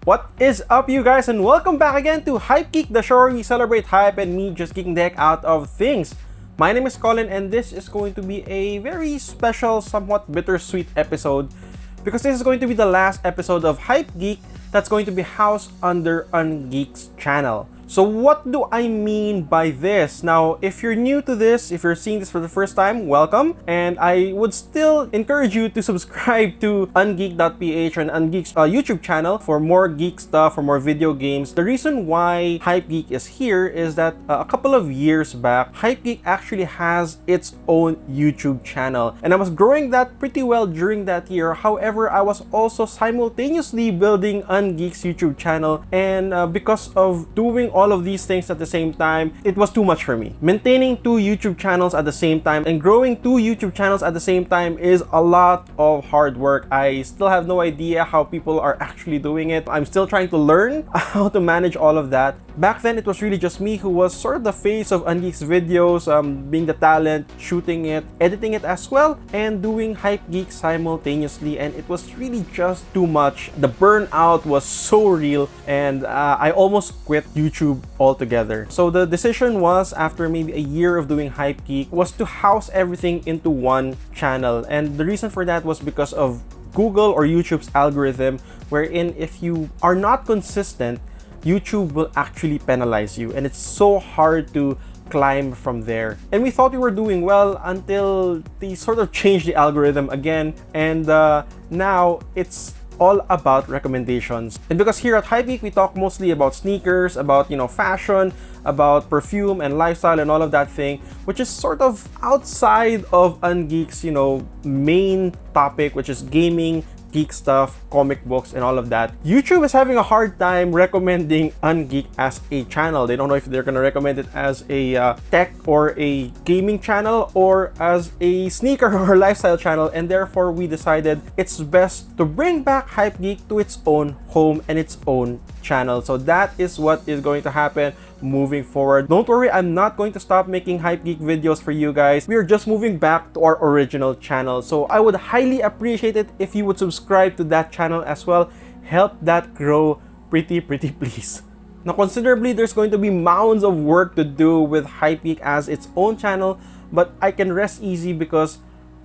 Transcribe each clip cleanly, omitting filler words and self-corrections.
What is up, you guys, and welcome back again to Hypegeek, the show where we celebrate hype and me just geeking the heck out of things. My name is Colin, and this is going to be a very special, somewhat bittersweet episode because this is going to be the last episode of Hypegeek that's going to be housed under Ungeek's channel. So what do I mean by this? Now, if you're new to this, if you're seeing this for the first time, welcome. And I would still encourage you to subscribe to ungeek.ph and Ungeek's YouTube channel for more geek stuff, for more video games. The reason why Hypegeek is here is that a couple of years back, Hypegeek actually has its own YouTube channel. And I was growing that pretty well during that year. However, I was also simultaneously building Ungeek's YouTube channel. And because of doing all of these things at the same time, it was too much for me. Maintaining two YouTube channels at the same time and growing two YouTube channels at the same time is a lot of hard work. I still have no idea how people are actually doing it. I'm still trying to learn how to manage all of that. Back then, it was really just me who was sort of the face of Ungeek's videos, being the talent, shooting it, editing it as well, and doing Hypegeek simultaneously, and it was really just too much. The burnout was so real, and I almost quit YouTube altogether. So the decision was, after maybe a year of doing Hypegeek, was to house everything into one channel, and the reason for that was because of Google or YouTube's algorithm, wherein if you are not consistent, YouTube will actually penalize you, and it's so hard to climb from there. And we thought we were doing well until they sort of changed the algorithm again, and now it's all about recommendations. And because here at Hypegeek we talk mostly about sneakers, about fashion, about perfume and lifestyle and all of that thing, which is sort of outside of Ungeek's main topic, which is gaming, geek stuff, comic books, and all of that. YouTube is having a hard time recommending Ungeek as a channel. They don't know if they're gonna recommend it as a tech or a gaming channel or as a sneaker or lifestyle channel, and therefore we decided it's best to bring back Hypegeek to its own home and its own channel. So that is what is going to happen moving forward. Don't worry, I'm not going to stop making Hypegeek videos for you guys. We are just moving back to our original channel. So I would highly appreciate it if you would subscribe to that channel as well. Help that grow pretty please. Now, considerably, there's going to be mounds of work to do with Hypegeek as its own channel, but I can rest easy because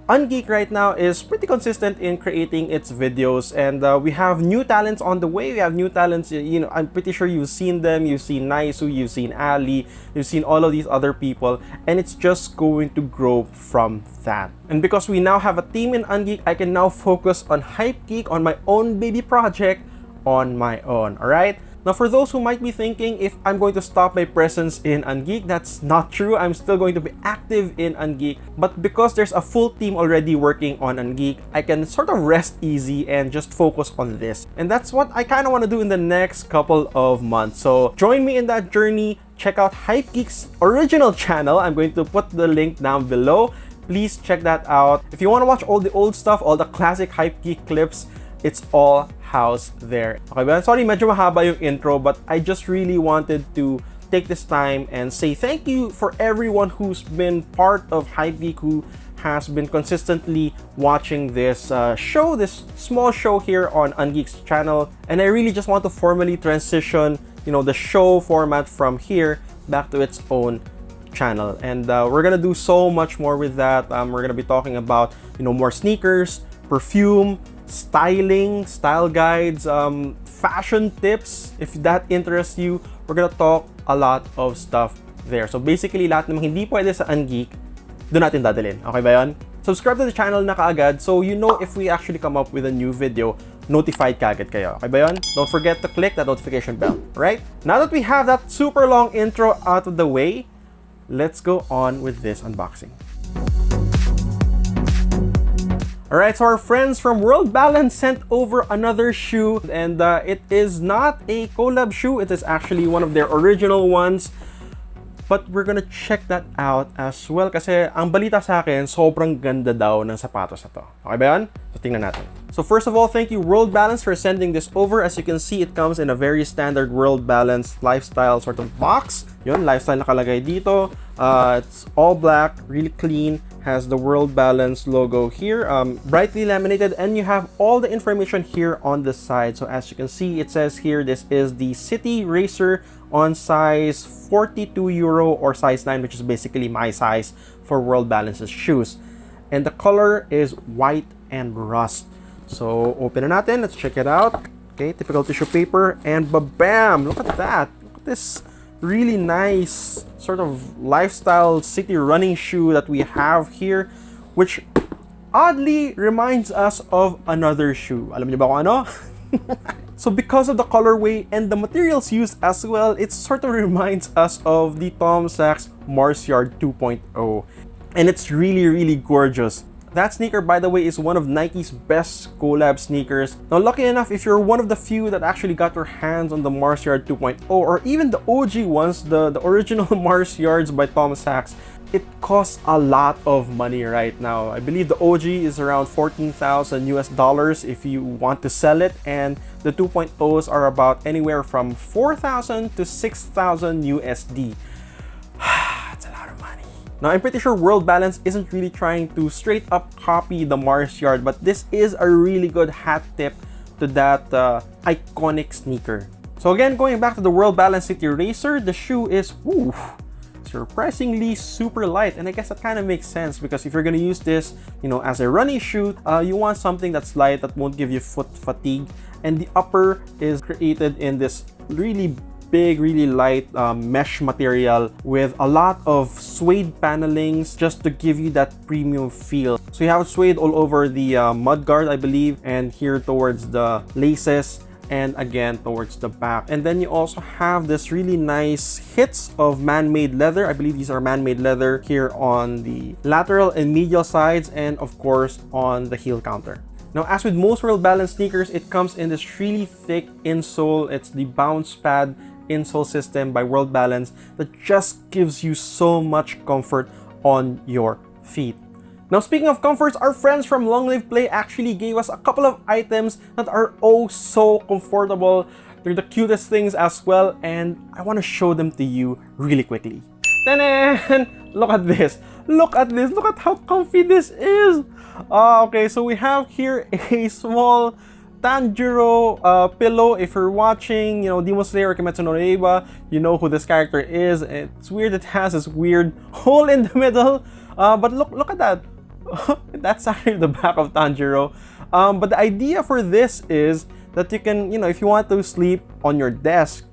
Ungeek right now is pretty consistent in creating its videos, and we have new talents on the way. We have new talents, I'm pretty sure you've seen them. You've seen Naisu, you've seen Ali, you've seen all of these other people, and it's just going to grow from that. And because we now have a team in Ungeek, I can now focus on Hypegeek, on my own baby project, on my own, alright? Now, for those who might be thinking if I'm going to stop my presence in Ungeek, that's not true. I'm still going to be active in Ungeek, but because there's a full team already working on Ungeek, I can sort of rest easy and just focus on this. And that's what I kind of want to do in the next couple of months. So join me in that journey. Check out Hypegeek's original channel. I'm going to put the link down below. Please check that out. If you want to watch all the old stuff, all the classic Hypegeek clips, it's all housed there. Okay ba? Sorry, medyo mahaba yung intro, but I just really wanted to take this time and say thank you for everyone who's been part of Hypegeek, who has been consistently watching this show, this small show here on Ungeek's channel. And I really just want to formally transition, the show format from here back to its own channel. And we're gonna do so much more with that. We're gonna be talking about, more sneakers, perfume, styling, style guides, fashion tips. If that interests you, we're gonna talk a lot of stuff there. So basically, lahat ng hindi pwede sa Ungeek, doon natin dadalhin. Okay ba yun? Subscribe to the channel na kaagad so you know if we actually come up with a new video, notified kaagad kayo. Okay ba yun? Don't forget to click that notification bell, right? Now that we have that super long intro out of the way, let's go on with this unboxing. Alright, so our friends from World Balance sent over another shoe, and it is not a collab shoe. It is actually one of their original ones. But we're gonna check that out as well kasi ang balita sa akin, sobrang ganda daw ng sapatos na to. Okay ba yan? So tingnan natin. So first of all, thank you World Balance for sending this over. As you can see, it comes in a very standard World Balance lifestyle sort of box. Yun, lifestyle nakalagay dito. It's all black, really clean. has the World Balance logo here, brightly laminated, and you have all the information here on the side. So as you can see, it says here this is the City Racer on size 42 euro or size 9, which is basically my size for World Balance's shoes. And the color is white and rust. So open it natin, let's check it out. Okay, typical tissue paper, and ba-bam! Look at that. Look at this really nice sort of lifestyle city running shoe that we have here, which oddly reminds us of another shoe. Alam niyo ba kung ano? So because of the colorway and the materials used as well, it sort of reminds us of the Tom Sachs Mars Yard 2.0. And it's really, really gorgeous. That sneaker, by the way, is one of Nike's best collab sneakers. Now, lucky enough, if you're one of the few that actually got your hands on the Mars Yard 2.0 or even the OG ones, the original Mars Yards by Tom Sachs, it costs a lot of money right now. I believe the OG is around 14,000 US dollars if you want to sell it, and the 2.0s are about anywhere from 4,000 to 6,000 USD. That's a lot of money. Now, I'm pretty sure World Balance isn't really trying to straight up copy the Mars Yard, but this is a really good hat tip to that iconic sneaker. So again, going back to the World Balance City Racer, the shoe is surprisingly super light, and I guess that kind of makes sense because if you're gonna use this, you know, as a running shoe, you want something that's light that won't give you foot fatigue. And the upper is created in this really big, really light mesh material with a lot of suede panelings just to give you that premium feel. So you have suede all over the mudguard, I believe, and here towards the laces, and again towards the back. And then you also have this really nice hits of man-made leather. I believe these are man-made leather here on the lateral and medial sides, and of course on the heel counter. Now, as with most World Balance sneakers, it comes in this really thick insole. It's the bounce pad insole system by World Balance that just gives you so much comfort on your feet. Now, speaking of comforts, our friends from Long Live Play actually gave us a couple of items that are oh so comfortable. They're the cutest things as well, and I want to show them to you really quickly. Ta-da! Look at this. Look at this. Look at how comfy this is. Okay, so we have here a small Tanjiro pillow. If you're watching, you know, Demon Slayer or Kimetsu no Yaiba, you know who this character is. It's weird, it has this weird hole in the middle, but look at that. That's actually the back of Tanjiro. But the idea for this is that you can, you know, if you want to sleep on your desk,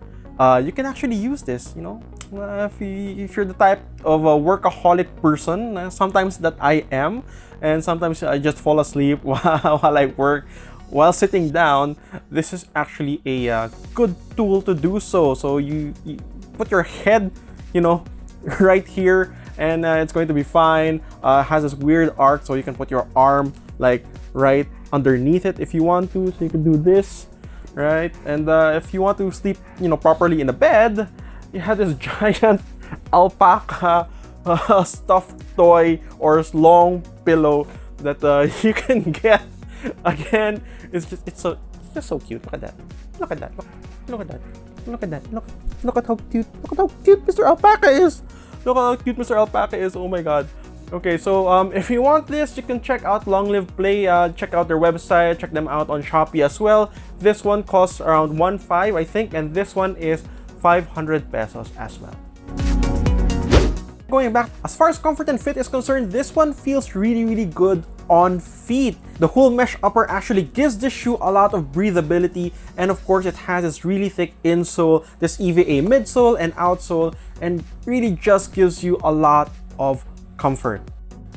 you can actually use this, you know. If you're the type of a workaholic person, sometimes that I am, and sometimes I just fall asleep while I work. While sitting down, this is actually a good tool to do so. So you put your head, you know, right here, and it's going to be fine. Has this weird arc, so you can put your arm like right underneath it if you want to. So you can do this, right? And if you want to sleep, you know, properly in the bed, you have this giant alpaca stuffed toy or long pillow that you can get. Again, it's just so cute. Look at that. Look at that. Look at that. Look at that. Look at how cute. Look at how cute Mr. Alpaca is. Look at how cute Mr. Alpaca is. Oh my god. Okay, so if you want this, you can check out Long Live Play. Check out their website. Check them out on Shopee as well. This one costs around 1.5, I think, and this one is 500 pesos as well. Going back, as far as comfort and fit is concerned, this one feels really, really good on feet. The whole mesh upper actually gives this shoe a lot of breathability, and of course it has this really thick insole, this EVA midsole and outsole, and really just gives you a lot of comfort.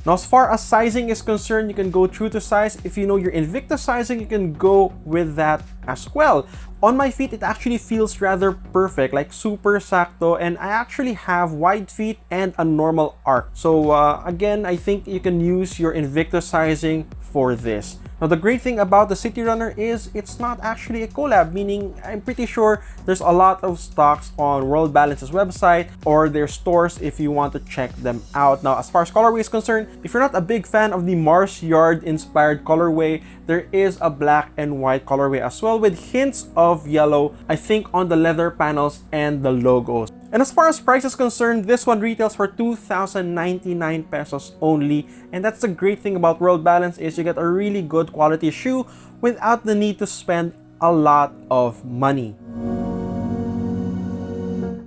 Now, as far as sizing is concerned, you can go true to size. If you know your Invictus sizing, you can go with that as well. On my feet, it actually feels rather perfect, like super sakto, and I actually have wide feet and a normal arc. So again, I think you can use your Invictus sizing for this. Now, the great thing about the City Runner is it's not actually a collab, meaning I'm pretty sure there's a lot of stocks on World Balance's website or their stores if you want to check them out. Now, as far as colorway is concerned, if you're not a big fan of the Mars Yard inspired colorway, there is a black and white colorway as well with hints of yellow, I think, on the leather panels and the logos. And as far as price is concerned, this one retails for 2,099 pesos only. And that's the great thing about World Balance is you get a really good quality shoe without the need to spend a lot of money.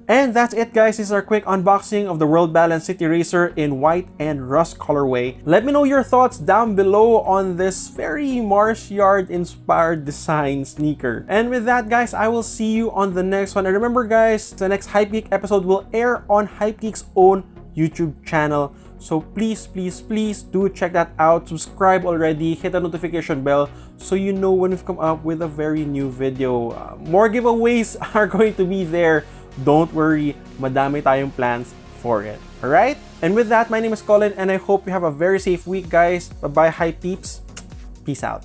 And that's it, guys. This is our quick unboxing of the World Balance City Racer in white and rust colorway. Let me know your thoughts down below on this very Mars Yard inspired design sneaker. And with that, guys, I will see you on the next one. And remember, guys, the next Hypegeek episode will air on Hypegeek's own YouTube channel. So please, please, please do check that out. Subscribe already, hit the notification bell so you know when we've come up with a very new video. More giveaways are going to be there. Don't worry, madami tayong plans for it. Alright? And with that, my name is Colin and I hope you have a very safe week, guys. Bye-bye, Hype-peeps. Peace out.